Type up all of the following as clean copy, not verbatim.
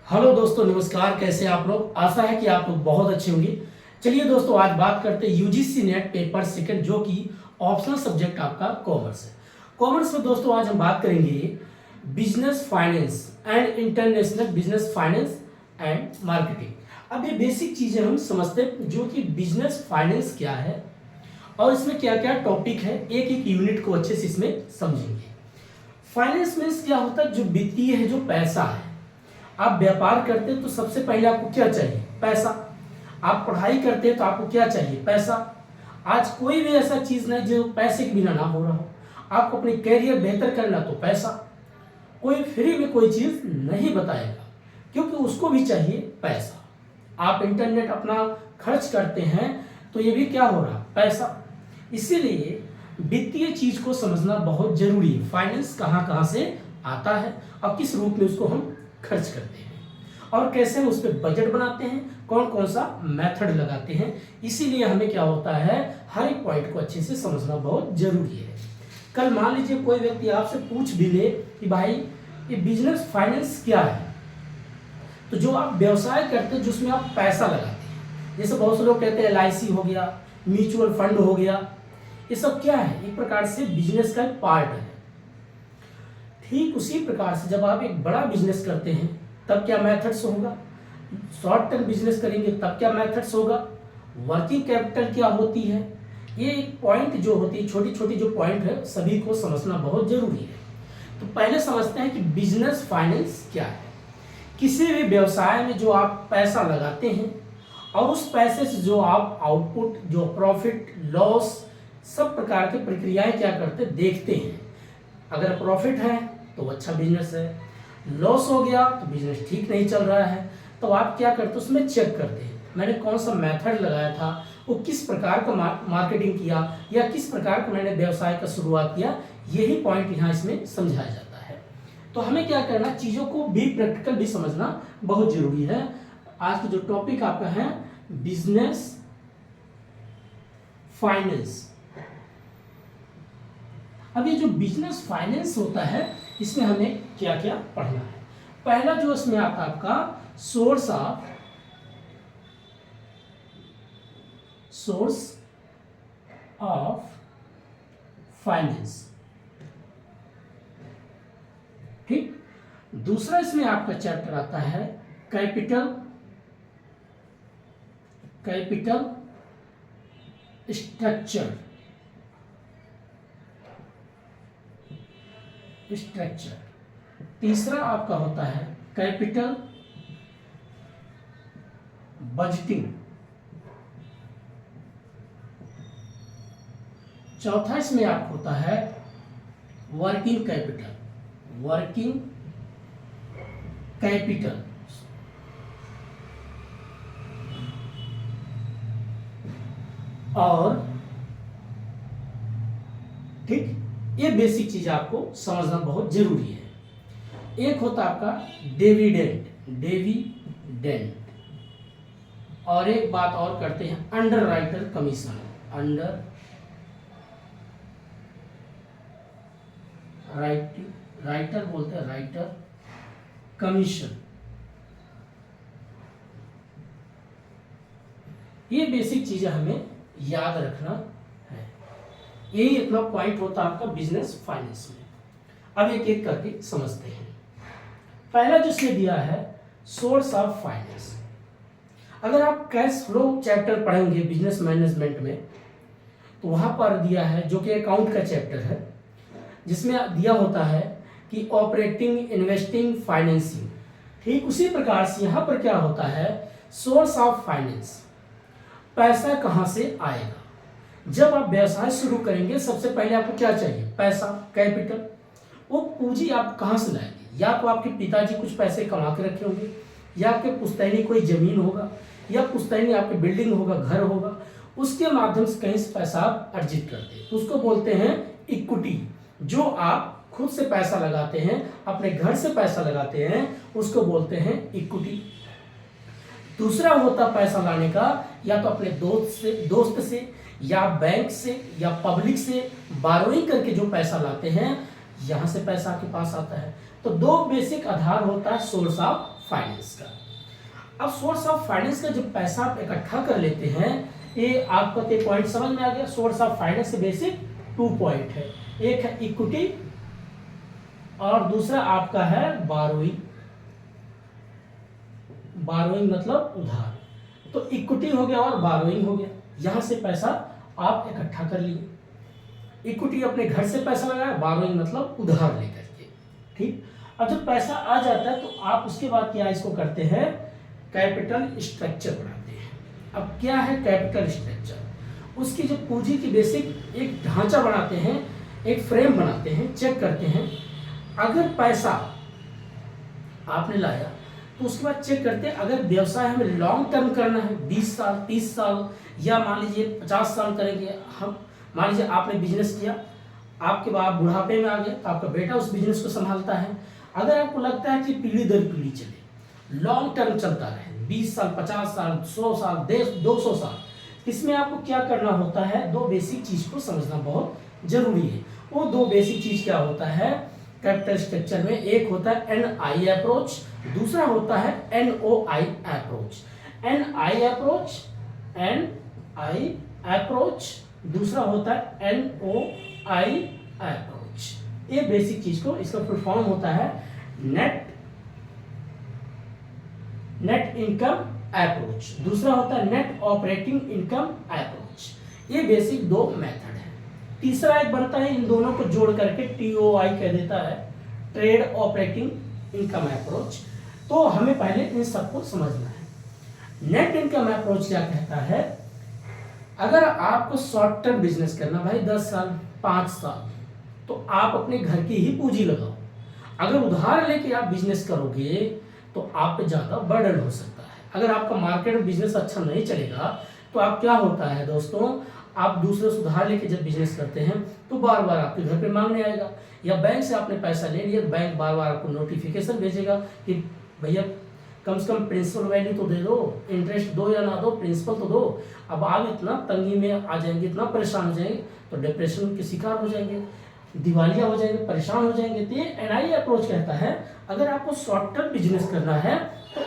Hello दोस्तों, नमस्कार। कैसे आप लोग? आशा है कि आप लोग बहुत अच्छे होंगे। चलिए दोस्तों, आज बात करते हैं यूजीसी नेट पेपर सेकंड, जो कि ऑप्शनल सब्जेक्ट आपका कॉमर्स है। कॉमर्स में दोस्तों आज हम बात करेंगे business finance and international business finance and marketing. अब ये बेसिक चीजें हम समझते हैं, जो कि बिजनेस फाइनेंस क्या है और इसमें क्या क्या टॉपिक है, एक एक यूनिट को अच्छे से इसमें समझेंगे। फाइनेंस मीन्स क्या होता है? जो वित्तीय है, जो पैसा है। आप व्यापार करते हैं तो सबसे पहले आपको क्या चाहिए? पैसा। आप पढ़ाई करते हैं तो आपको क्या चाहिए? पैसा। आज कोई भी ऐसा चीज नहीं जो पैसे के बिना ना हो रहा हो। आपको अपनी कैरियर बेहतर करना तो पैसा। कोई फ्री में कोई चीज नहीं बताएगा, क्योंकि उसको भी चाहिए पैसा। आप इंटरनेट अपना खर्च करते हैं तो ये भी क्या हो रहा? पैसा। इसीलिए वित्तीय चीज को समझना बहुत जरूरी है। फाइनेंस कहाँ कहाँ से आता है और किस रूप में उसको हम खर्च करते हैं और कैसे हम उस पर बजट बनाते हैं, कौन कौन सा मेथड लगाते हैं। इसीलिए हमें क्या होता है, हर एक पॉइंट को अच्छे से समझना बहुत जरूरी है। कल मान लीजिए कोई व्यक्ति आपसे पूछ भी ले कि भाई ये बिजनेस फाइनेंस क्या है, तो जो आप व्यवसाय करते हैं जिसमें आप पैसा लगाते हैं, जैसे बहुत से लोग कहते हैं LIC हो गया, म्यूचुअल फंड हो गया, ये सब क्या है? एक प्रकार से बिजनेस का एक पार्ट है। ठीक उसी प्रकार से जब आप एक बड़ा बिजनेस करते हैं तब क्या मेथड्स होगा? शॉर्ट टर्म बिजनेस करेंगे तब क्या मेथड्स होगा? वर्किंग कैपिटल क्या होती है? ये एक पॉइंट जो होती है, छोटी छोटी जो पॉइंट है, सभी को समझना बहुत जरूरी है। तो पहले समझते हैं कि बिजनेस फाइनेंस क्या है। किसी भी व्यवसाय में जो आप पैसा लगाते हैं और उस पैसे से जो आप आउटपुट, जो प्रॉफिट लॉस, सब प्रकार की प्रक्रियाएं क्या करते देखते हैं। अगर प्रॉफिट है तो अच्छा बिजनेस है, लॉस हो गया तो बिजनेस ठीक नहीं चल रहा है, तो आप क्या करते? उसमें चेक करते हैं मैंने कौन सा मेथड लगाया था, वो किस प्रकार का मार्केटिंग किया या किस प्रकार का मैंने व्यवसाय का शुरुआत किया। यही पॉइंट यहाँ इसमें समझाया जाता है। तो हमें क्या करना, चीज़ों को भी प्रैक्टिकल भी समझना बहुत जरूरी है। आज का जो टॉपिक आपका है बिजनेस फाइनेंस। अब ये जो बिजनेस फाइनेंस होता है, इसमें हमें क्या क्या पढ़ना है। पहला जो इसमें आता है आपका सोर्स ऑफ फाइनेंस। ठीक। दूसरा इसमें आपका चैप्टर आता है कैपिटल स्ट्रक्चर। तीसरा आपका होता है कैपिटल बजटिंग। चौथा इसमें आप होता है वर्किंग कैपिटल। और ठीक, ये बेसिक चीज आपको समझना बहुत जरूरी है। एक होता आपका डिविडेंड, और एक बात और करते हैं अंडर राइटर कमीशन। राइटर बोलते हैं, राइटर कमीशन। ये बेसिक चीजें हमें याद रखना है। यही इतना पॉइंट होता है आपका बिजनेस फाइनेंस में। अब एक एक करके समझते हैं। पहला जिसने दिया है सोर्स ऑफ फाइनेंस। अगर आप कैश फ्लो चैप्टर पढ़ेंगे बिजनेस मैनेजमेंट में, तो वहां पर दिया है, जो कि अकाउंट का चैप्टर है, जिसमें दिया होता है कि ऑपरेटिंग, इन्वेस्टिंग, फाइनेंसिंग। ठीक उसी प्रकार से यहां पर क्या होता है, सोर्स ऑफ फाइनेंस। पैसा कहां से आएगा? जब आप व्यवसाय शुरू करेंगे सबसे पहले आपको क्या चाहिए? पैसा, कैपिटल। वो पूंजी आप कहां से लाएंगे? या तो आपके पिताजी कुछ पैसे कमा के रखे होंगे, या आपके पुश्तैनी कोई जमीन होगा, या पुश्तैनी आपके बिल्डिंग होगा, घर होगा, उसके माध्यम से कहीं से पैसा आप अर्जित करते हैं, तो उसको बोलते हैं इक्विटी। जो आप खुद से पैसा लगाते हैं, अपने घर से पैसा लगाते हैं, उसको बोलते हैं इक्विटी। दूसरा होता पैसा लाने का, या तो अपने दोस्त से या बैंक से या पब्लिक से बारोइंग करके जो पैसा लाते हैं, यहां से पैसा आपके पास आता है। तो दो बेसिक आधार होता है सोर्स ऑफ फाइनेंस का। अब सोर्स ऑफ फाइनेंस का जब पैसा आप इकट्ठा कर लेते हैं, ये आपका के पॉइंट समझ में आ गया। सोर्स ऑफ फाइनेंस के बेसिक 2 पॉइंट है, एक है इक्विटी और दूसरा आपका है बारोइंग। बारोइंग मतलब उधार। तो इक्विटी हो गया और बारोइंग हो गया, यहां से पैसा आप इकट्ठा कर लिए। इक्विटी अपने घर से पैसा लगाया, बारोइंग मतलब उधार लेकर के। ठीक, अब जब पैसा आ जाता है तो आप उसके बाद क्या इसको करते हैं, कैपिटल स्ट्रक्चर बनाते हैं। अब क्या है कैपिटल स्ट्रक्चर, उसकी जो पूंजी की बेसिक एक ढांचा बनाते हैं, एक फ्रेम बनाते हैं, चेक करते हैं। अगर पैसा आपने लाया तो उसके बाद चेक करते हैं, अगर व्यवसाय हमें लॉन्ग टर्म करना है, 20 साल 30 साल या मान लीजिए 50 साल करेंगे हम। मान लीजिए आपने बिजनेस किया, आपके बाद बुढ़ापे में आ गए तो आपका बेटा उस बिजनेस को संभालता है। अगर आपको लगता है कि पीढ़ी दर पीढ़ी चले, लॉन्ग टर्म चलता रहे, 20 साल 50 साल 100 साल 200 साल, इसमें आपको क्या करना होता है, 2 बेसिक चीज को समझना बहुत जरूरी है। वो 2 बेसिक चीज क्या होता है कैपिटल स्ट्रक्चर में, एक होता है NI अप्रोच, दूसरा होता है NOI अप्रोच। NI अप्रोच, दूसरा होता है NOI अप्रोच। ये बेसिक चीज को, इसका फुल फॉर्म होता है नेट इनकम अप्रोच, दूसरा होता है नेट ऑपरेटिंग इनकम अप्रोच। ये बेसिक 2 मेथड है। तीसरा एक बनता है, इन दोनों को जोड़ करके TOI कह देता है, ट्रेड ऑपरेटिंग इनकम अप्रोच। तो हमें पहले इन सबको समझना है। नेट इनकम अप्रोच क्या कहता है, अगर आपको शॉर्ट टर्म बिजनेस करना भाई 10 साल 5 साल, तो आप अपने घर की ही पूंजी लगाओ। अगर उधार लेके आप बिजनेस करोगे तो आप पे ज्यादा बर्डन हो सकता है। अगर आपका मार्केट में बिजनेस अच्छा नहीं चलेगा तो आप क्या होता है दोस्तों, आप दूसरे से उधार लेके जब बिजनेस करते हैं तो बार बार आपके घर पे मांगने आएगा, या बैंक से आपने पैसा ले लिया, बैंक बार बार आपको नोटिफिकेशन भेजेगा कि भैया कम से कम प्रिंसिपल वैल्यू तो दे दो, इंटरेस्ट दो या ना दो, प्रिंसिपल तो दो। अब आप इतना तंगी में आ जाएंगे, इतना परेशान हो जाएंगे तो डिप्रेशन के शिकार हो जाएंगे, दिवालिया हो जाएंगे, परेशान हो जाएंगे। तो ये NI अप्रोच कहता है, अगर आपको शॉर्ट टर्म बिजनेस करना है तो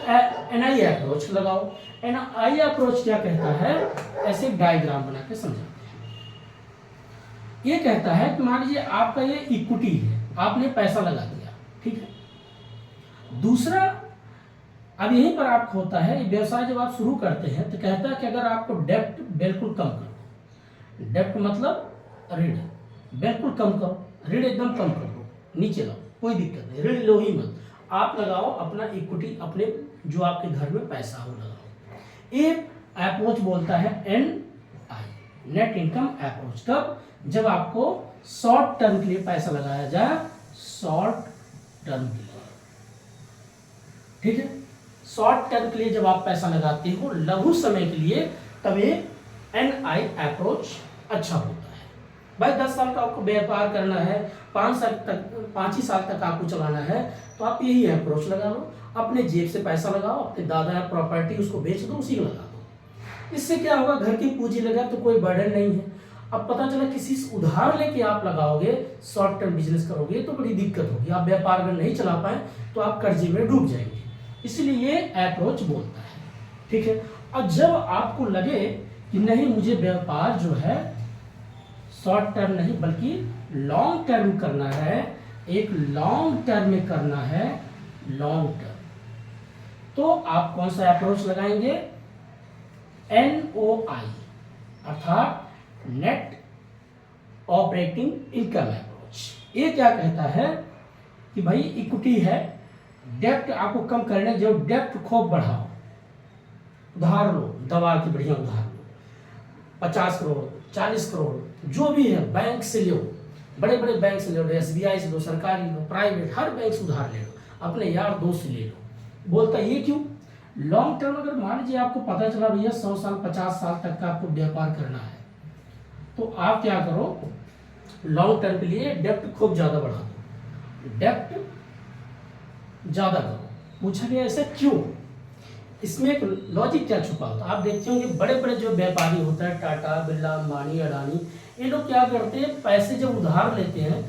NI अप्रोच लगाओ। NI अप्रोच क्या कहता है, ऐसे डायग्राम बना के समझाते हैं। ये कहता है कि मान लीजिए आपका ये इक्विटी है, आपने पैसा लगा दिया, ठीक है। दूसरा, अब यहीं पर आपको होता है, व्यवसाय जब आप शुरू करते हैं तो कहता है कि अगर आपको डेप्ट बिल्कुल कम करो, डेप्ट मतलब ऋण, बिल्कुल कम करो, ऋण एकदम कम कर दो, नीचे लाओ, कोई दिक्कत नहीं, ऋण लो ही मत, आप लगाओ अपना इक्विटी, अपने जो आपके घर में पैसा हो लगाओ। ये अप्रोच बोलता है NI, नेट इनकम अप्रोच। कब, जब आपको शॉर्ट टर्म के लिए पैसा लगाया जाए, शॉर्ट टर्म के लिए, ठीक है, शॉर्ट टर्म के लिए जब आप पैसा लगाते हो लघु समय के लिए, तब ये NI अप्रोच अच्छा होता है। भाई 10 साल का आपको व्यापार करना है, 5 ही साल तक आपको चलाना है, तो आप यही अप्रोच लगा लो, अपने जेब से पैसा लगाओ, अपने दादा या प्रॉपर्टी उसको बेच दो, उसी को लगा दो। इससे क्या होगा, घर की पूंजी लगा तो कोई बर्डन नहीं है। अब पता चला किसी से उधार लेके आप लगाओगे, शॉर्ट टर्म बिजनेस करोगे तो बड़ी दिक्कत होगी, आप व्यापार अगर नहीं चला पाए तो आप कर्जे में डूब जाएंगे। इसलिए ये अप्रोच बोलता है, ठीक है। और जब आपको लगे कि नहीं, मुझे व्यापार जो है शॉर्ट टर्म नहीं बल्कि लॉन्ग टर्म करना है, एक लॉन्ग टर्म में करना है, लॉन्ग टर्म, तो आप कौन सा अप्रोच लगाएंगे, NOI अर्थात नेट ऑपरेटिंग इनकम अप्रोच। ये क्या कहता है कि भाई इक्विटी है, डेप्ट आपको कम करने, जो डेप्ट खूब बढ़ाओ, उधार लो, दवा की बढ़िया उधार लो, 50 करोड़ 40 करोड़ जो भी है बैंक से लो, बड़े बड़े बैंक से लो, SBI से लो, सरकारी लो, प्राइवेट, हर बैंक से उधार ले लो, अपने यार दोस्त से ले लो। बोलता ये क्यों, लॉन्ग टर्म, अगर मान लीजिए आपको पता चला भैया 100 साल 50 साल तक का आपको व्यापार करना है, तो आप क्या करो, लॉन्ग टर्म के लिए डेप्ट खूब ज्यादा बढ़ा दो, डेप्ट ज्यादा करो। पूछा गया ऐसा क्यों, इसमें एक लॉजिक क्या छुपा होता है। आप देखते होंगे बड़े बड़े जो व्यापारी होता है, टाटा बिरला अंबानी अडानी, ये लोग क्या करते हैं, पैसे जब उधार लेते हैं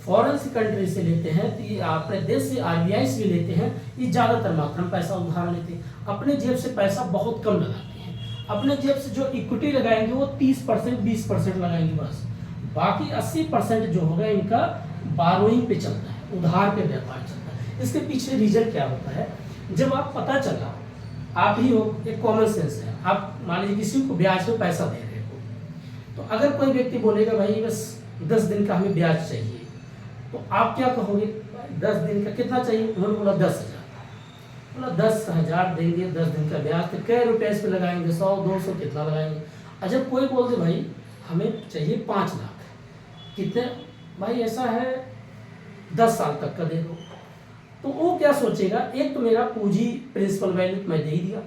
फॉरेन से कंट्री से लेते हैं, तो ये अपने देश से आरबीआई से भी लेते हैं, ये ज़्यादातर मात्रा में पैसा उधार लेते हैं, अपने जेब से पैसा बहुत कम लगाते हैं। अपने जेब से जो इक्विटी लगाएंगे वो 30% 20% लगाएंगे बस, बाकी 80% जो होगा इनका बारोइंग पे चलता है, उधार पे व्यापार चलता है। इसके पीछे रीजन क्या होता है, जब आप पता चला, आप ही हो, एक कॉमन सेंस है, आप मान लीजिए किसी को ब्याज पे पैसा दे रहे हो, तो अगर कोई व्यक्ति बोलेगा भाई बस 10 दिन का हमें ब्याज चाहिए, तो आप क्या कहोगे, 10 दिन का कितना चाहिए, उन्होंने बोला 10,000, बोला 10,000 देंगे 10 दिन का ब्याज, तो कै रुपये इस पे लगाएंगे, 100 200 कितना लगाएंगे। अच्छा कोई बोल दे भाई हमें चाहिए 5 लाख, कितने भाई, ऐसा है 10 साल तक का दे दो, तो वो क्या सोचेगा, एक तो मेरा पूंजी प्रिंसिपल वैल्यू मैं दे ही दिया,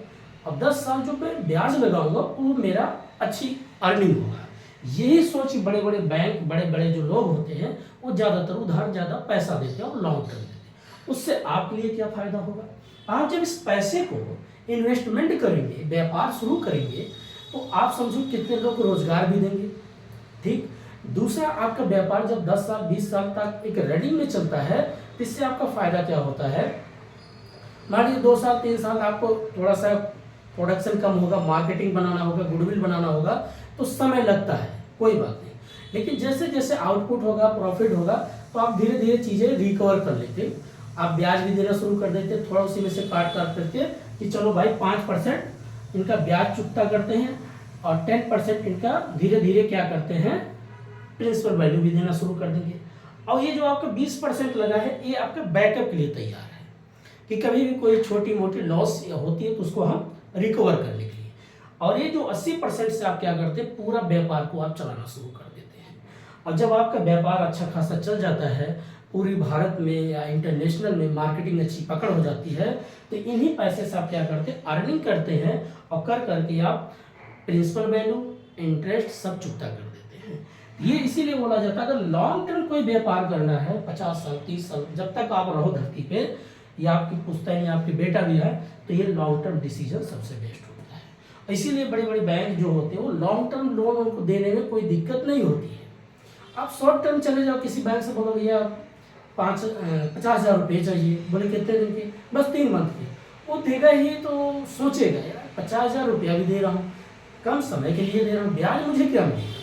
अब 10 साल जो मैं ब्याज लगाऊंगा वो मेरा अच्छी अर्निंग होगा। यही सोच बड़े बड़े बैंक, बड़े बड़े जो लोग होते हैं वो ज़्यादातर उधार ज़्यादा पैसा देते हैं और लॉन्ग टर्म देते हैं। उससे आपके लिए क्या फ़ायदा होगा, आप जब इस पैसे को इन्वेस्टमेंट करेंगे, व्यापार शुरू करेंगे, तो आप समझो कितने लोग रोजगार भी देंगे, ठीक। दूसरा, आपका व्यापार जब 10 साल 20 साल तक एक रनिंग में चलता है, तो इससे आपका फायदा क्या होता है, मान लीजिए 2 साल 3 साल आपको थोड़ा सा प्रोडक्शन कम होगा, मार्केटिंग बनाना होगा, गुडविल बनाना होगा, तो समय लगता है, कोई बात नहीं, लेकिन जैसे जैसे आउटपुट होगा, प्रॉफिट होगा, तो आप धीरे धीरे चीज़ें रिकवर कर लेते, आप ब्याज भी देना शुरू कर देते, थोड़ा उसी में से काट करके कि चलो भाई 5% इनका ब्याज चुकता करते हैं और 10% इनका धीरे धीरे क्या करते हैं, प्रिंसिपल वैल्यू भी देना शुरू कर देंगे। और ये जो आपका 20% लगा है, ये आपका बैकअप के लिए तैयार है कि कभी भी कोई छोटी मोटी लॉस होती है तो उसको हम रिकवर करने के लिए। और ये जो 80% से आप क्या करते हैं, पूरा व्यापार को आप चलाना शुरू कर देते हैं। और जब आपका व्यापार अच्छा खासा चल जाता है, पूरी भारत में या इंटरनेशनल में मार्केटिंग अच्छी पकड़ हो जाती है, तो इन्हीं पैसे से आप क्या करते हैं, अर्निंग करते हैं, और कर करके आप प्रिंसिपल वैल्यू, इंटरेस्ट सब चुकता कर देते हैं। ये इसीलिए बोला जाता है अगर लॉन्ग टर्म कोई व्यापार करना है, 50 साल 30 साल जब तक आप रहो धरती पे, या आपकी पुश्तैनी या आपके बेटा भी है, तो ये लॉन्ग टर्म डिसीजन सबसे बेस्ट होता है। इसीलिए बड़े बड़े बैंक जो होते हैं वो लॉन्ग टर्म लोन उनको देने में कोई दिक्कत नहीं होती है। आप शॉर्ट टर्म चले जाओ किसी बैंक से, बोलो भैया 50,000 रुपये चाहिए, बोले कितने दिन के, बस 3 मंथ के, वो देगा ही, तो सोचेगा यार 50,000 रुपया भी दे रहा हूँ, कम समय के लिए दे रहा हूँ, ब्याज मुझे क्या मिलेगा,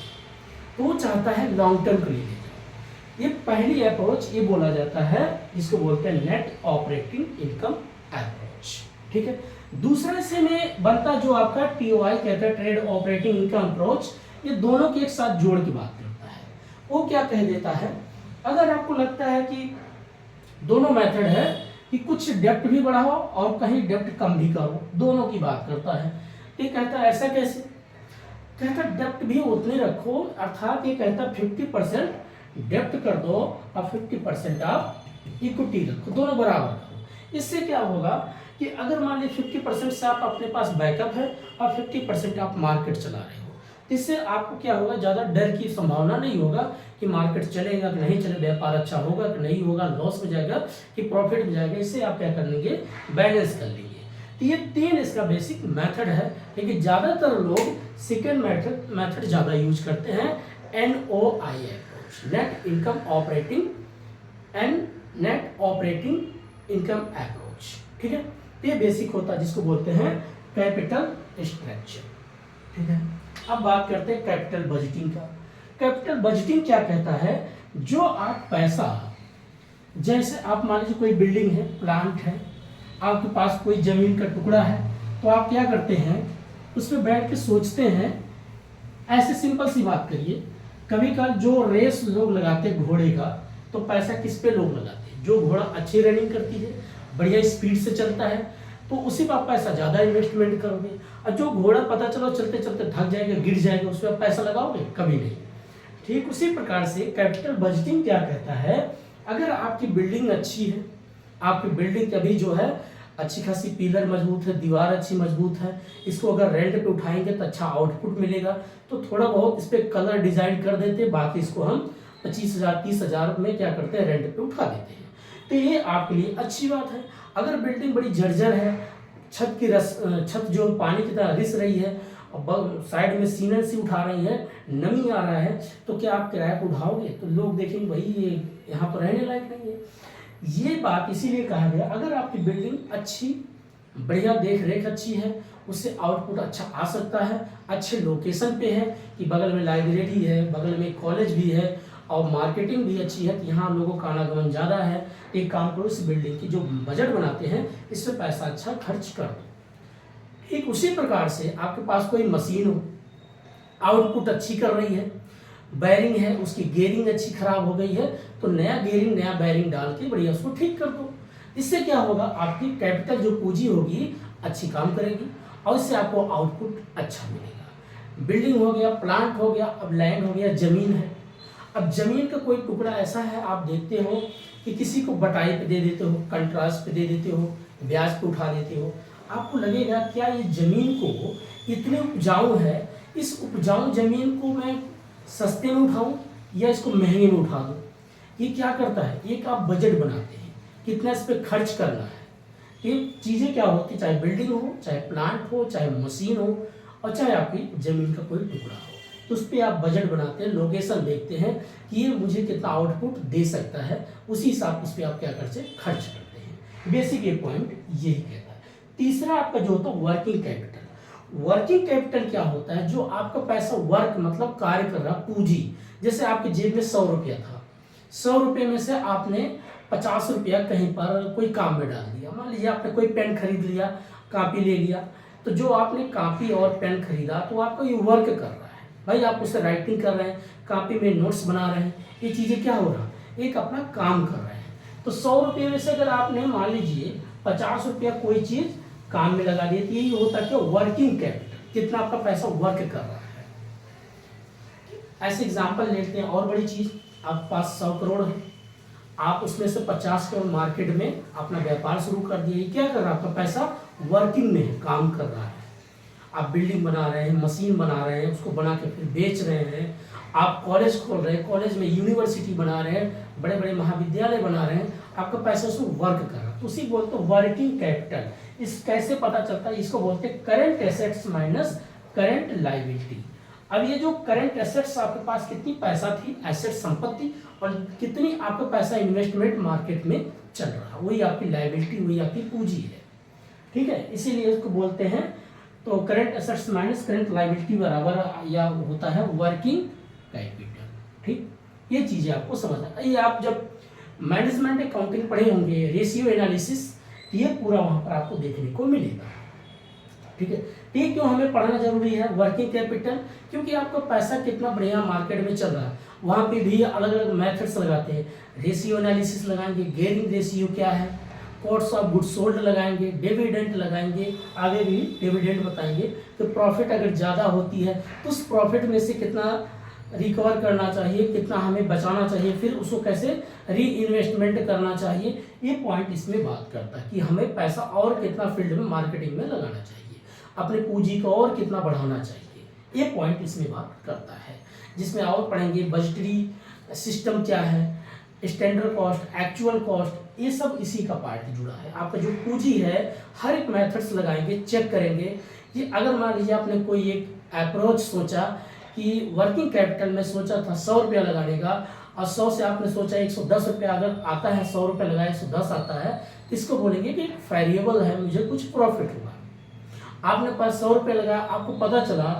तो वो चाहता है लॉन्ग टर्म के लिए ले जाओ। ये पहली अप्रोच ये बोला जाता है, जिसको बोलते हैं नेट ऑपरेटिंग इनकम अप्रोच, ठीक है। दूसरे से में बनता जो आपका TOI कहता है, ट्रेड ऑपरेटिंग इनकम अप्रोच, ये दोनों की एक साथ जोड़ की बात करता है। वो क्या कह देता है, अगर आपको लगता है कि दोनों मेथड है कि कुछ डेप्ट भी बढ़ाओ और कहीं डेप्ट कम भी करो, दोनों की बात करता है। ये कहता है ऐसा कैसे, कहता डेप्ट भी उतने रखो, अर्थात ये कहता 50% डेप्ट कर दो और 50% आप इक्विटी रखो, दोनों बराबर करो। इससे क्या होगा कि अगर मान लीजिए 50% से आप अपने पास बैकअप है और 50% आप मार्केट चला रहे हो, तो इससे आपको क्या होगा, ज़्यादा डर की संभावना नहीं होगा कि मार्केट चलेगा कि नहीं चले, व्यापार अच्छा होगा कि नहीं होगा, लॉस में जाएगा कि प्रॉफिट में जाएगा। इससे आप क्या कर लेंगे, बैलेंस कर लेंगे। तो ये 3 इसका बेसिक मेथड है, लेकिन ज़्यादातर लोग सेकेंड मेथड ज़्यादा यूज करते हैं, NOI approach, net income operating and net operating income approach, ठीक है। ये बेसिक होता है, जिसको बोलते हैं कैपिटल स्ट्रक्चर, ठीक है। अब बात करते हैं कैपिटल बजटिंग का। कैपिटल बजटिंग क्या कहता है, जो आप पैसा, जैसे आप मान लीजिए कोई बिल्डिंग है, प्लांट है, आपके पास कोई जमीन का टुकड़ा है, तो आप क्या करते हैं, उस पर बैठ के सोचते हैं, ऐसे सिंपल सी बात करिए, कभी कभार जो रेस लोग लगाते हैं घोड़े का, तो पैसा किस पे लोग लगाते हैं, जो घोड़ा अच्छी रनिंग करती है, बढ़िया स्पीड से चलता है, तो उसी पर आप पैसा ज़्यादा इन्वेस्टमेंट करोगे। और जो घोड़ा पता चलो चलते चलते थक जाएगा, गिर जाएगा, उस पर आप पैसा लगाओगे कभी नहीं। ठीक उसी प्रकार से कैपिटल बजटिंग क्या कहता है, अगर आपकी बिल्डिंग अच्छी है, आपकी बिल्डिंग कभी जो है अच्छी खासी पिलर मजबूत है, दीवार अच्छी मजबूत है, इसको अगर रेंट पे उठाएंगे तो अच्छा आउटपुट मिलेगा, तो थोड़ा बहुत इस पर कलर डिजाइन कर देते हैं, बाकी इसको हम 25,000 30,000 में क्या करते हैं, रेंट पे उठा देते हैं। तो ये आपके लिए अच्छी बात है। अगर बिल्डिंग बड़ी जर्जर है, छत जो पानी की तरह रिस रही है और साइड में सीमेंट सी उठा रही है, नमी आ रहा है, तो क्या आप किराए को उठाओगे, तो लोग देखेंगे भाई ये यहाँ तो रहने लायक नहीं है। ये बात इसीलिए कहा गया, अगर आपकी बिल्डिंग अच्छी, बढ़िया, देख रेख अच्छी है, उससे आउटपुट अच्छा आ सकता है, अच्छे लोकेशन पे है कि बगल में लाइब्रेरी है, बगल में कॉलेज भी है और मार्केटिंग भी अच्छी है, तो यहाँ लोगों का आनागमन ज़्यादा है, तो एक काम करो, इस बिल्डिंग की जो बजट बनाते हैं इस पर पैसा अच्छा खर्च कर दो। ठीक उसी प्रकार से आपके पास कोई मशीन हो, आउटपुट अच्छी कर रही है, बैरिंग है, उसकी गेयरिंग अच्छी खराब हो गई है, तो नया गेयरिंग नया बैरिंग डाल के बढ़िया उसको ठीक कर दो। इससे क्या होगा, आपकी कैपिटल जो पूंजी होगी अच्छी काम करेगी और इससे आपको आउटपुट अच्छा मिलेगा। बिल्डिंग हो गया, प्लांट हो गया, अब लैंड हो गया, जमीन है। अब जमीन का कोई टुकड़ा ऐसा है, आप देखते हो कि किसी को बटाई पे दे देते हो, कंट्रास्ट पे दे देते हो, ब्याज पे उठा देते हो, आपको लगेगा क्या ये जमीन को इतनी उपजाऊ है, इस उपजाऊ जमीन को मैं सस्ते में उठाऊं या इसको महंगे में उठा दूं। ये क्या करता है, एक आप बजट बनाते हैं कितना इस पर खर्च करना है। ये चीज़ें क्या होती, चाहे बिल्डिंग हो, चाहे प्लांट हो, चाहे मशीन हो और चाहे आपकी जमीन का कोई टुकड़ा हो, तो उस पर आप बजट बनाते हैं, लोकेशन देखते हैं कि ये मुझे कितना आउटपुट दे सकता है, उसी हिसाब उस पर आप क्या खर्च करते हैं। बेसिक ये पॉइंट यही कहता है। तीसरा आपका जो होता है वर्किंग कैपिटल। वर्किंग कैपिटल क्या होता है, जो आपका पैसा वर्क मतलब कार्य कर रहा, पूंजी। जैसे आपके जेब में 100 रुपया था, 100 रुपये में से आपने 50 रुपया कहीं पर कोई काम में डाल दिया। मान लीजिए आपने कोई पेन खरीद लिया, कापी ले लिया, तो जो आपने कापी और पेन खरीदा तो आपका ये वर्क कर रहा है भाई, आप उससे राइटिंग कर रहे हैं, कापी में नोट्स बना रहे हैं, ये चीज़ें क्या हो रहा, एक अपना काम कर रहे हैं। तो 100 रुपये में से अगर आपने मान लीजिए 50 रुपया कोई चीज़ काम में लगा दिए, तो यही होता है कि वर्किंग कैपिटल, कितना आपका पैसा वर्क कर रहा है। ऐसे एग्जांपल लेते हैं, और बड़ी चीज, आपके पास 100 करोड़ है, आप उसमें से 50 करोड़ मार्केट में अपना व्यापार शुरू कर दिए, क्या कर रहा है, आपका पैसा वर्किंग में है, काम कर रहा है। आप बिल्डिंग बना रहे हैं, मशीन बना रहे हैं, उसको बना के फिर बेच रहे हैं, आप कॉलेज खोल रहे हैं, कॉलेज में यूनिवर्सिटी बना रहे हैं, बड़े बड़े महाविद्यालय बना रहे हैं, आपका पैसा उसमें वर्क कर रहा है, तो उसी बोलते हैं वर्किंग कैपिटल। इस कैसे पता चलता है, इसको बोलते हैं current assets minus current liability. अब ये जो करंट एसेट्स, आपके पास कितनी पैसा थी, एसेट संपत्ति, और कितनी आपका पैसा इन्वेस्टमेंट मार्केट में चल रहा, वही आपकी लायबिलिटी, वही आपकी पूंजी है। ठीक है, इसीलिए इसको बोलते हैं, तो current assets minus current liability बराबर या होता है वर्किंग कैपिटल। ठीक, ये चीजें आपको समझना। ये आप जब मैनेजमेंट अकाउंटिंग पढ़े होंगे, रेशियो एनालिसिस, ये पूरा वहां पर आपको देखने को मिलेगा। ठीक है, ये क्यों हमें पढ़ना जरूरी है वर्किंग कैपिटल, क्योंकि आपका पैसा कितना बढ़िया मार्केट में चल रहा है, वहां पे भी अलग अलग मेथड्स लगाते हैं। रेशियो एनालिसिस लगाएंगे, गेयरिंग रेशियो क्या है, कॉस्ट ऑफ गुड्स सोल्ड लगाएंगे, डिविडेंड लगाएंगे, आगे भी डिविडेंड बताएंगे कि प्रॉफिट अगर ज़्यादा होती है तो उस प्रॉफिट में से कितना रिकवर करना चाहिए, कितना हमें बचाना चाहिए, फिर उसको कैसे री इन्वेस्टमेंट करना चाहिए। ये पॉइंट इसमें बात करता है कि हमें पैसा और कितना फील्ड में मार्केटिंग में लगाना चाहिए, अपने पूंजी को और कितना बढ़ाना चाहिए, ये पॉइंट इसमें बात करता है। जिसमें और पढ़ेंगे बजटरी सिस्टम क्या है, स्टैंडर्ड कॉस्ट, एक्चुअल कॉस्ट, ये सब इसी का पार्ट जुड़ा है। आपका जो पूंजी है हर एक मेथड्स लगाएंगे, चेक करेंगे कि अगर मान लीजिए आपने कोई एक अप्रोच सोचा कि वर्किंग कैपिटल में सोचा था 100 रुपया लगाने का, और 100 से आपने सोचा 110 रुपया अगर आता है, 100 रुपया लगाया 110 आता है, तो इसको बोलेंगे कि वेरिएबल है, मुझे कुछ प्रॉफिट हुआ। आपने पास 100 रुपया लगाया, आपको पता चला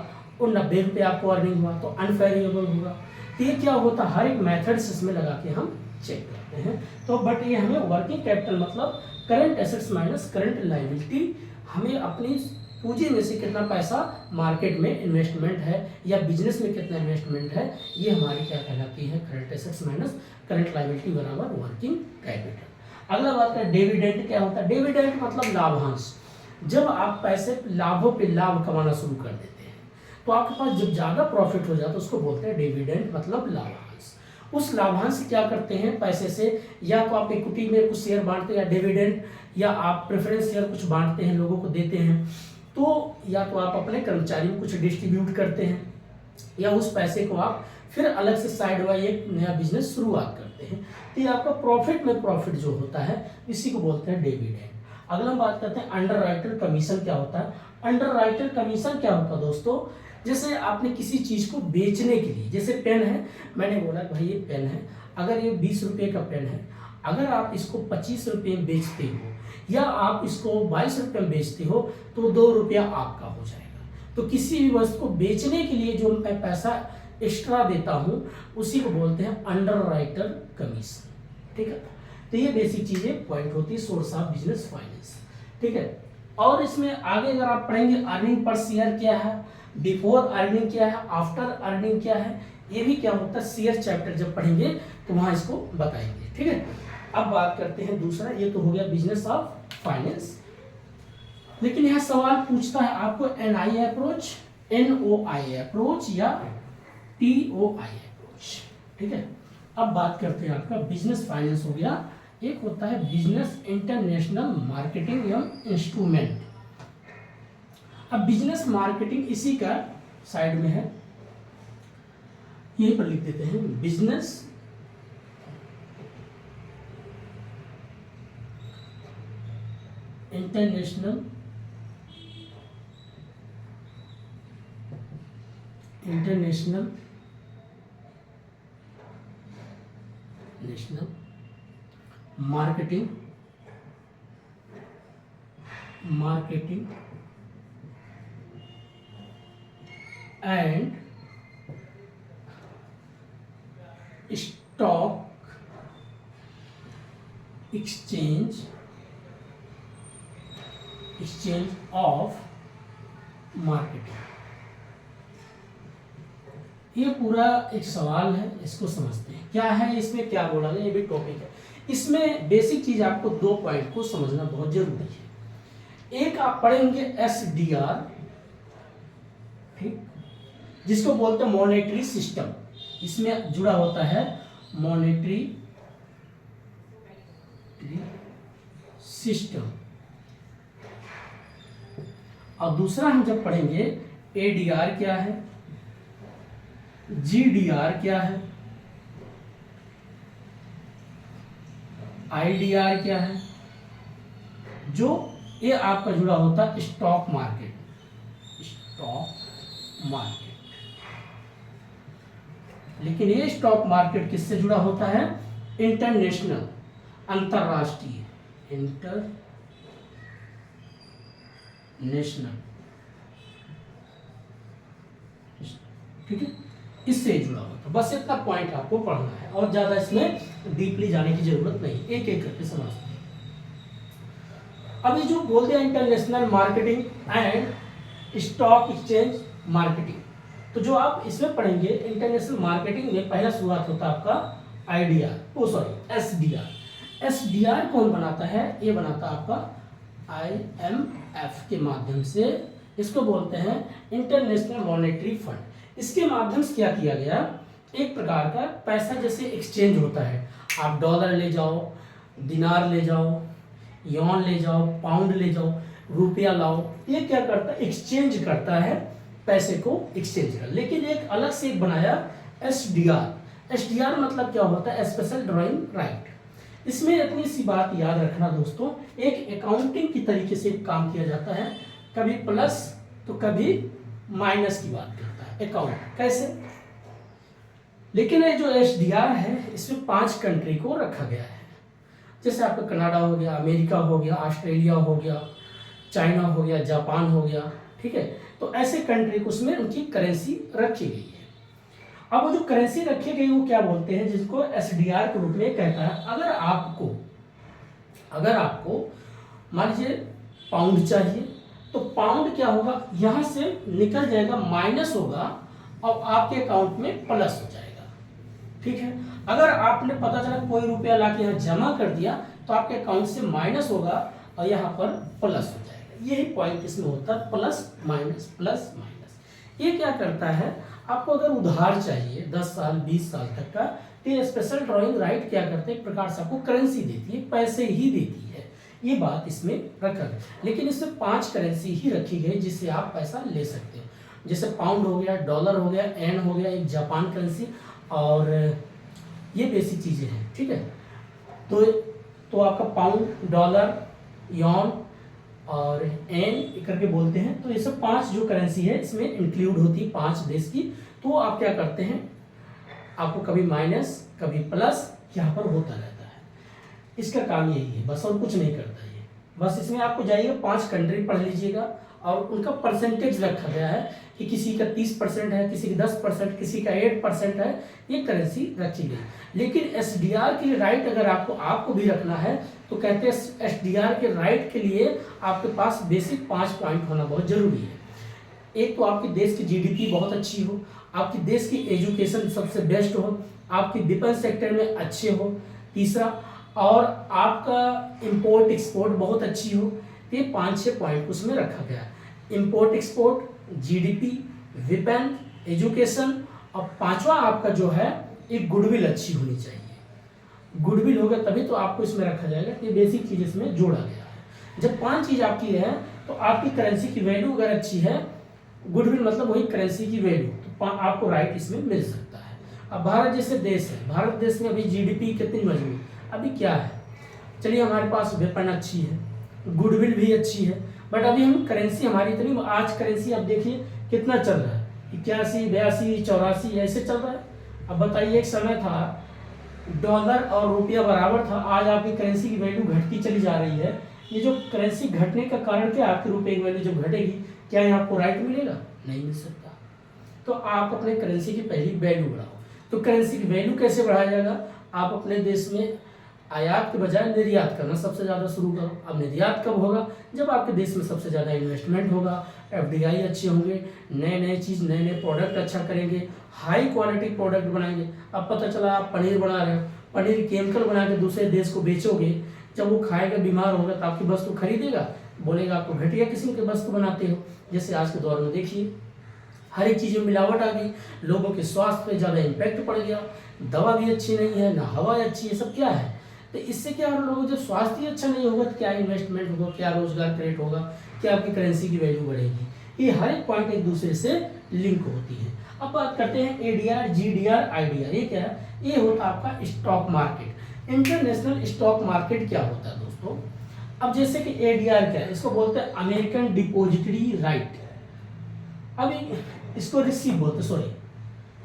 और 90 रुपया आपको अर्निंग हुआ, तो अनवेरिएबल होगा। तो ये क्या होता है, हर एक मेथड्स इसमें लगा के हम चेक करते हैं। तो बट ये हमें वर्किंग कैपिटल मतलब current assets minus current liability, हमें अपनी पूंजी में से कितना पैसा मार्केट में इन्वेस्टमेंट है या बिजनेस में कितना इन्वेस्टमेंट है, ये हमारी क्या कहलाती है, current assets minus current liability बराबर वर्किंग कैपिटल। अगला बात करें डिविडेंड क्या होता है। डिविडेंड मतलब लाभांश। जब आप पैसे लाभों पे लाभ कमाना शुरू कर देते हैं तो आपके पास जब ज़्यादा प्रॉफिट हो जाता है उसको बोलते हैं डिविडेंड मतलब लाभांश। उस लाभांश क्या करते हैं, पैसे से या तो आप इक्विटी में कुछ शेयर बांटते हैं, या डिविडेंड या आप प्रेफरेंस शेयर कुछ बांटते हैं, लोगों को देते हैं, तो या तो आप अपने कर्मचारी को कुछ डिस्ट्रीब्यूट करते हैं, या उस पैसे को आप फिर अलग से साइड वाइज एक नया बिजनेस शुरुआत करते हैं। तो ये आपका प्रॉफिट में प्रॉफिट जो होता है इसी को बोलते हैं डिविडेंड। अगला हम बात करते हैं अंडर राइटर कमीशन क्या होता है। अंडर राइटर कमीशन क्या होता है दोस्तों, जैसे आपने किसी चीज़ को बेचने के लिए, जैसे पेन है, मैंने बोला भाई ये पेन है, अगर ये 20 रुपये का पेन है, अगर आप इसको 25 रुपये में बेचते हो या आप इसको 22 रुपये में बेचते हो तो 2 रुपया आपका हो जाएगा। तो किसी भी वस्तु को बेचने के लिए जो मैं पैसा एक्स्ट्रा देता हूँ उसी को बोलते हैं अंडर राइटर कमीशन, ठीक है। तो ये बेसिक चीजें पॉइंट होती है सोर्स ऑफ बिजनेस फाइनेंस, ठीक है। और इसमें आगे अगर आप पढ़ेंगे अर्निंग पर शेयर क्या है, बिफोर अर्निंग क्या है, आफ्टर अर्निंग क्या है, ये भी क्या होता है शेयर चैप्टर जब पढ़ेंगे तो वहां इसको बताएंगे, ठीक है। अब बात करते हैं दूसरा, ये तो हो गया बिजनेस ऑफ फाइनेंस। लेकिन यह सवाल पूछता है आपको NI अप्रोच, NOI अप्रोच या TOI अप्रोच, ठीक है। अब बात करते हैं आपका बिजनेस फाइनेंस हो गया, एक होता है बिजनेस इंटरनेशनल मार्केटिंग एवं इंस्ट्रूमेंट। अब बिजनेस मार्केटिंग इसी का साइड में है, यहीं पर लिख देते हैं business international marketing and stock exchange of marketing. ये पूरा एक सवाल है, इसको समझते हैं क्या है, इसमें क्या बोला गया, ये भी टॉपिक है। इसमें बेसिक चीज आपको 2 पॉइंट को समझना बहुत जरूरी है। एक आप पढ़ेंगे SDR, ठीक, जिसको बोलते हैं मॉनेटरी सिस्टम, इसमें जुड़ा होता है मॉनेटरी सिस्टम। और दूसरा हम जब पढ़ेंगे ADR क्या है, GDR क्या है, IDR क्या है, जो ये आपका जुड़ा होता है स्टॉक मार्केट। लेकिन ये स्टॉक मार्केट किससे जुड़ा होता है, इंटरनेशनल, अंतरराष्ट्रीय, ठीक है, इससे जुड़ा होता है। बस इतना पॉइंट आपको पढ़ना है और ज्यादा इसमें डीपली जाने की जरूरत नहीं, एक एक करके समझते हैं। अभी जो बोलते हैं international marketing and stock exchange marketing, तो जो आप इसमें पढ़ेंगे इंटरनेशनल मार्केटिंग में पहला शुरुआत होता है आपका SDR। SDR कौन बनाता है, ये बनाता है आपका IMF के माध्यम से, इसको बोलते हैं इंटरनेशनल मॉनेटरी फंड। इसके माध्यम से क्या किया गया, एक प्रकार का पैसा जैसे एक्सचेंज होता है, आप डॉलर ले जाओ, दिनार ले जाओ, यॉन ले जाओ, पाउंड ले जाओ, रुपया लाओ, ये क्या करता है, एक्सचेंज करता है, पैसे को एक्सचेंज कर। लेकिन एक अलग से एक बनाया SDR मतलब क्या होता है, स्पेशल ड्राइंग राइट। इसमें इतनी सी बात याद रखना दोस्तों, एक अकाउंटिंग की तरीके से काम किया जाता है, कभी प्लस तो कभी माइनस की बात करता है अकाउंट, कैसे। लेकिन ये जो SDR है इसमें 5 कंट्री को रखा गया है, जैसे आपका कनाडा हो गया, अमेरिका हो गया, ऑस्ट्रेलिया हो गया, चाइना हो गया, जापान हो गया, ठीक है। तो ऐसे कंट्री को उसमें उनकी करेंसी रखी गई है। अब वो जो करेंसी रखी गई वो क्या बोलते हैं, जिसको SDR के रूप में कहता है। अगर आपको मान लीजिए पाउंड चाहिए तो पाउंड क्या होगा, यहां से निकल जाएगा, माइनस होगा और आपके अकाउंट में प्लस हो जाएगा, ठीक है। अगर आपने पता चला कोई रुपया लाके यहाँ जमा कर दिया तो आपके अकाउंट से माइनस होगा और यहाँ पर प्लस हो जाएगा। यही पॉइंट इसमें होता है, प्लस माइनस। ये क्या करता है, आपको अगर उधार चाहिए 10 साल 20 साल तक का, तो ये स्पेशल ड्राइंग राइट क्या करते हैं, एक प्रकार से आपको करेंसी देती है, पैसे ही देती है, ये बात इसमें रखा है। लेकिन इसमें 5 करेंसी ही रखी गई जिससे आप पैसा ले सकते हो, जैसे पाउंड हो गया, डॉलर हो गया, एन हो गया, एक जापान करेंसी, और ये बेसिक चीजें हैं, ठीक है। तो आपका पाउंड, डॉलर, यॉन और एन करके बोलते हैं। तो ये सब 5 जो करेंसी है इसमें इंक्लूड होती है 5 देश की। तो आप क्या करते हैं, आपको कभी माइनस कभी प्लस यहाँ पर होता रहता है। इसका काम यही है बस, और कुछ नहीं करता ये। बस इसमें आपको जाइएगा 5 कंट्री पढ़ लीजिएगा और उनका परसेंटेज रखा गया है कि किसी का 30% है, किसी का 10%, किसी का 8% है, ये करेंसी रखी गई। लेकिन एसडीआर के लिए राइट अगर आपको भी रखना है तो कहते हैं एसडीआर के राइट के लिए आपके पास बेसिक 5 पॉइंट होना बहुत जरूरी है। एक तो आपके देश की जीडीपी बहुत अच्छी हो, आपके देश की एजुकेशन सबसे बेस्ट हो, आपकी डिफेंस सेक्टर में अच्छे हो, तीसरा और आपका इंपोर्ट एक्सपोर्ट बहुत अच्छी हो। ये 5-6 पॉइंट उसमें रखा गया है। Import export, GDP, weapon, education और 5वां आपका जो है एक गुडविल अच्छी होनी चाहिए। गुडविल होगा तभी तो आपको इसमें रखा जाएगा। ये बेसिक चीज इसमें जोड़ा गया है। जब 5 चीज आपकी है तो आपकी करेंसी की वैल्यू अगर अच्छी है, गुडविल मतलब वही करेंसी की वैल्यू, तो आपको राइट इसमें मिल सकता है। अब भारत जैसे देश है, भारत देश में अभी जीडीपी कितनी मजबूत अभी क्या है, चलिए हमारे पास वेपन अच्छी है, गुडविल भी अच्छी है, बट अभी हम करेंसी हमारी इतनी, आज करेंसी आप देखिए कितना चल रहा है, 81, 82, 84 ऐसे चल रहा है। अब बताइए, एक समय था डॉलर और रुपया बराबर था, आज आपकी करेंसी की वैल्यू घटती चली जा रही है। ये जो करेंसी घटने का कारण क्या, आपके रुपए की वैल्यू जब घटेगी क्या ये आपको राइट मिलेगा? नहीं मिल सकता। तो आप अपने करेंसी की पहली वैल्यू बढ़ाओ। तो करेंसी की वैल्यू कैसे बढ़ाया जाएगा? आप अपने देश में आयात के बजाय निर्यात करना सबसे ज़्यादा शुरू करो। अब निर्यात कब होगा? जब आपके देश में सबसे ज़्यादा इन्वेस्टमेंट होगा, एफडीआई अच्छे होंगे, नए नए चीज़, नए नए प्रोडक्ट अच्छा करेंगे, हाई क्वालिटी प्रोडक्ट बनाएंगे। अब पता चला आप पनीर बना रहे हो, पनीर केमिकल बना के दूसरे देश को बेचोगे, जब वो खाएगा बीमार होगा तो आपकी वस्तु खरीदेगा, बोलेगा आपको घटिया किस्म की वस्तु बनाते हो। जैसे आज के दौर में देखिए हर एक चीज़ में मिलावट आ गई, लोगों के स्वास्थ्य पे ज़्यादा इम्पैक्ट पड़ गया, दवा भी अच्छी नहीं है, ना हवा अच्छी है, सब क्या है। तो इससे क्या हो, लोगों जब स्वास्थ्य ही अच्छा नहीं होगा तो क्या इन्वेस्टमेंट होगा, क्या रोजगार क्रिएट होगा, क्या आपकी करेंसी की वैल्यू बढ़ेगी। ये हर एक पॉइंट एक दूसरे से लिंक होती है। अब बात करते हैं एडीआर, जीडीआर, आईडीआर। ये क्या है? ये होता है आपका stock market. International stock market क्या होता है दोस्तों? अब जैसे कि एडीआर क्या है, इसको बोलते हैं अमेरिकन डिपोजिटरी राइट। अभी इसको रिसीव बोलते, सॉरी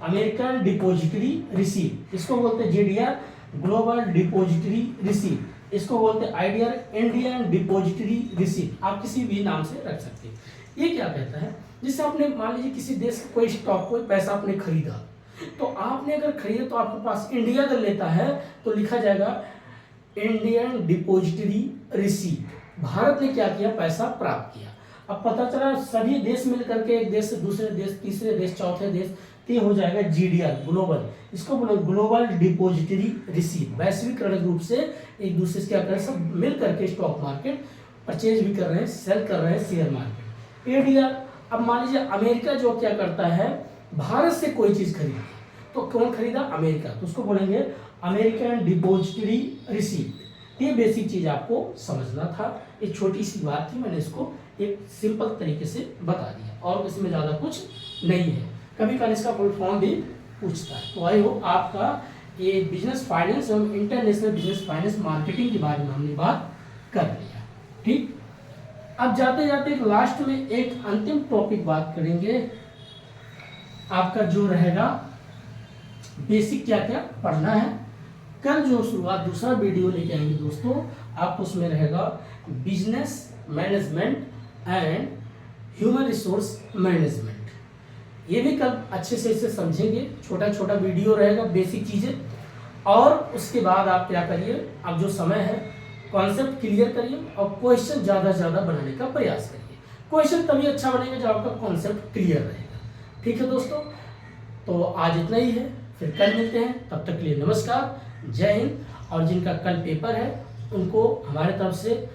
अमेरिकन डिपोजिटरी रिसीव, इसको बोलते हैं जीडीआर ग्लोबल डिपोजिटरी रिसीव, इसको बोलते हैं आईडीआर इंडियन डिपोजिटरी रिसीव। आप किसी भी नाम से रख सकते हैं। ये क्या कहता है, जैसे आपने मान लीजिए किसी देश का कोई स्टॉक, कोई पैसा आपने खरीदा, तो आपने अगर खरीदा तो आपके पास इंडिया अगर लेता है तो लिखा जाएगा इंडियन डिपोजिटरी रिसीव। भारत ने क्या किया? पैसा प्राप्त किया। अब पता चला सभी देश मिल करके एक देश से दूसरे देश, तीसरे देश, चौथे देश, तो हो जाएगा जीडीआर ग्लोबल। इसको बोलो ग्लोबल डिपोजिटरी रिसीव। वैश्विक रूप से एक दूसरे से क्या कर रहे हैं, सब मिल करके स्टॉक मार्केट परचेज भी कर रहे हैं, सेल कर रहे हैं, शेयर मार्केट। एडीआर, अब मान लीजिए अमेरिका जो क्या करता है, भारत से कोई चीज खरीदा, तो कौन खरीदा? अमेरिका, तो उसको बोलेंगे अमेरिकन डिपोजिटरी रिसीव। ये बेसिक चीज आपको समझना था। एक छोटी सी बात थी, मैंने इसको एक सिंपल तरीके से बता दिया और इसमें ज्यादा कुछ नहीं है। कभी कभी इसका फुल फॉर्म भी पूछता है। तो आई होप आपका ये बिजनेस फाइनेंस एवं इंटरनेशनल बिजनेस फाइनेंस मार्केटिंग के बारे में हमने बात कर लिया। ठीक, अब जाते जाते एक लास्ट में एक अंतिम टॉपिक बात करेंगे, आपका जो रहेगा बेसिक क्या क्या पढ़ना है। कल जो शुरुआत दूसरा वीडियो लेके आएंगे दोस्तों, आपको उसमें रहेगा business management and human resource management. ये भी कल अच्छे से इसे समझेंगे, छोटा छोटा वीडियो रहेगा, बेसिक चीजें। और उसके बाद आप क्या करिए, अब जो समय है कॉन्सेप्ट क्लियर करिए और क्वेश्चन ज़्यादा से ज़्यादा बनाने का प्रयास करिए। क्वेश्चन तभी अच्छा बनेगा जब आपका कॉन्सेप्ट क्लियर रहेगा। ठीक है दोस्तों, तो आज इतना ही है, फिर कल मिलते हैं। तब तक के लिए नमस्कार, जय हिंद। और जिनका कल पेपर है उनको हमारे तरफ से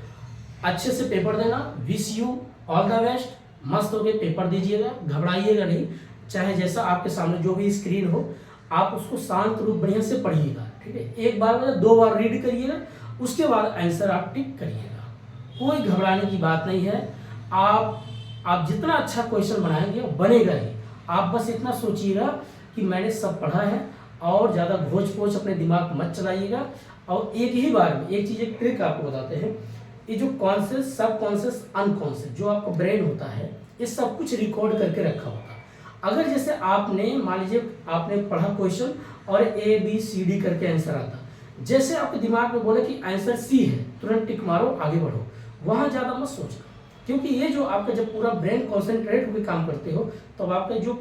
अच्छे से पेपर देना। Wish you all the best. मस्त होके पेपर दीजिएगा, घबराइएगा नहीं। चाहे जैसा आपके सामने जो भी स्क्रीन हो, आप उसको शांत रूप बढ़िया से पढ़िएगा। ठीक है, एक बार में 2 बार रीड करिएगा, उसके बाद आंसर आप टिक करिएगा। कोई घबराने की बात नहीं है। आप जितना अच्छा क्वेश्चन बनाएंगे वो बनेगा ही। आप बस इतना सोचिएगा कि मैंने सब पढ़ा है, और ज़्यादा घोच पोच अपने दिमाग मत चलाइएगा। और एक ही बार में एक चीज़, एक ट्रिक आपको बताते हैं। ये जो कॉन्शियस, सब कॉन्शियस, अनकॉन्शियस जो आपका ब्रेन होता है, ये सब कुछ रिकॉर्ड करके रखा होता है। अगर जैसे आपने मान लीजिए आपने पढ़ा क्वेश्चन और ABCD करके आंसर आता। जैसे आपके दिमाग में बोले कि आंसर C है, तुरंत टिक मारो, आगे बढ़ो, वहाँ ज़्यादा मत सोचना, क्योंकि ये जो आपका जब पूरा ब्रेन कॉन्सेंट्रेट होकर काम करते हो तो आपका जो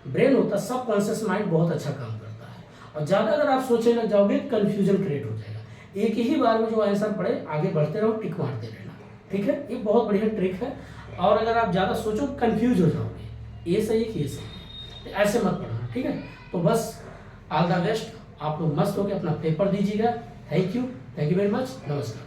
ब्रेन होता है, सब कॉन्शियस माइंड बहुत अच्छा काम करता है। और ज़्यादा अगर आप सोचने लग जाओगे कन्फ्यूजन क्रिएट हो जाएगा। एक ही बार में जो आंसर पड़े आगे बढ़ते रहो, टिक मारते रहना, ठीक है। ये बहुत बढ़िया ट्रिक है। और अगर आप ज़्यादा सोचो कन्फ्यूज हो जाओगे, ये सही है कि ये सही है, तो ऐसे मत पढ़ना, ठीक है। तो बस ऑल द बेस्ट, आप लोग मस्त होकर अपना पेपर दीजिएगा। थैंक यू वेरी मच, नमस्कार।